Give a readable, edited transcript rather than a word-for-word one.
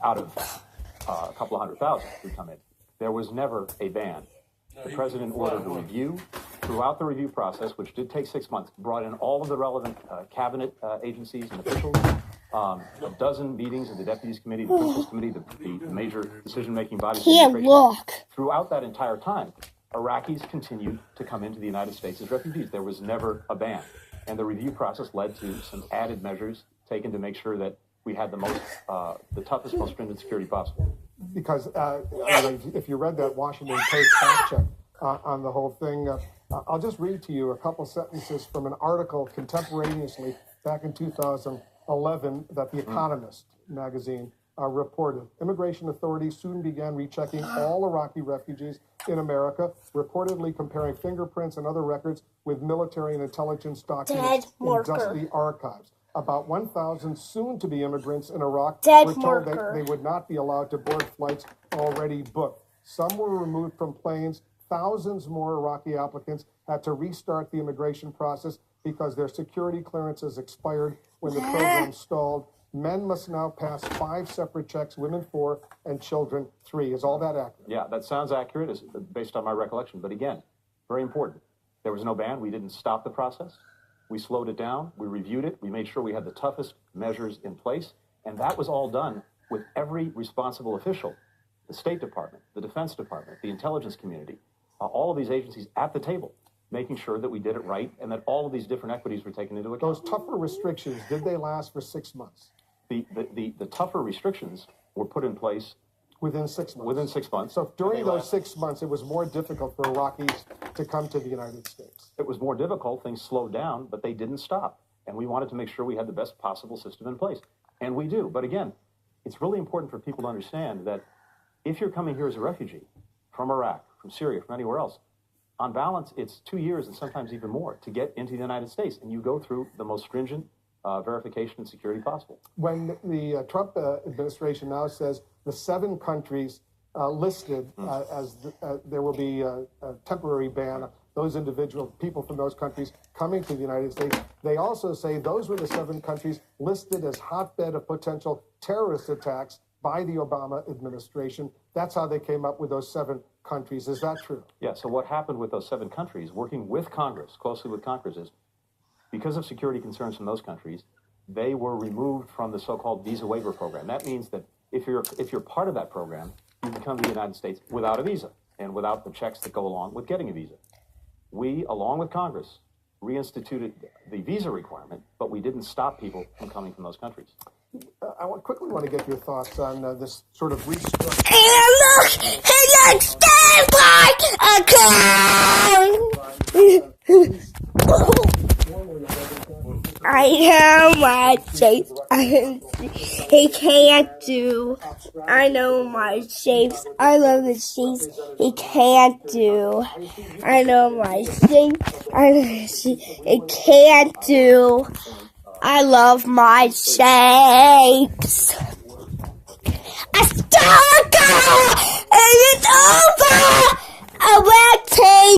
out of a couple of 100,000 who come in. There was never a ban. The president ordered a review. Throughout the review process, which did take 6 months, brought in all of the relevant cabinet agencies and officials, a dozen meetings of the Deputies Committee, the Principals Committee, the major decision-making bodies. Throughout that entire time, Iraqis continued to come into the United States as refugees. There was never a ban. And the review process led to some added measures taken to make sure that we had the toughest, most stringent security possible. Because if you read that Washington Post fact check on the whole thing, I'll just read to you a couple sentences from an article contemporaneously back in 2011 that The Economist magazine reported. Immigration authorities soon began rechecking all Iraqi refugees in America, reportedly comparing fingerprints and other records with military and intelligence documents in dusty archives. About 1,000 soon-to-be immigrants in Iraq were told they would not be allowed to board flights already booked. Some were removed from planes. Thousands more Iraqi applicants had to restart the immigration process because their security clearances expired when the program stalled. Men must now pass 5 separate checks, women 4, and children 3. Is all that accurate? Yeah, that sounds accurate based on my recollection. But again, very important. There was no ban. We didn't stop the process. We slowed it down. We reviewed it. We made sure we had the toughest measures in place. And that was all done with every responsible official, the State Department, the Defense Department, the intelligence community, all of these agencies at the table, making sure that we did it right and that all of these different equities were taken into account. Those tougher restrictions, did they last for 6 months? The tougher restrictions were put in place within 6 months. Within 6 months. So during those 6 months, it was more difficult for Iraqis to come to the United States. It was more difficult. Things slowed down, but they didn't stop. And we wanted to make sure we had the best possible system in place. And we do. But again, it's really important for people to understand that if you're coming here as a refugee from Iraq, from Syria, from anywhere else, on balance, it's 2 years and sometimes even more to get into the United States. And you go through the most stringent verification and security possible. When the Trump administration now says the 7 countries listed there will be a temporary ban on those individual people from those countries coming to the United States, they also say those were the 7 countries listed as hotbed of potential terrorist attacks by the Obama administration. That's how they came up with those 7 countries. Is that true? Yeah, so what happened with those 7 countries, working with Congress, closely with Congress, is because of security concerns from those countries, they were removed from the so-called visa waiver program. That means that if you're part of that program, you can come to the United States without a visa and without the checks that go along with getting a visa. We, along with Congress, reinstituted the visa requirement, but we didn't stop people from coming from those countries. I quickly want to get your thoughts on this sort of restructuring. And look, he stand by a clown. I know my shapes. He can't do. I know my shapes. I love the shapes he can't do. I know my shapes. I know the shapes he can't do. I love my shapes. A stalker, and it's over. A red tape.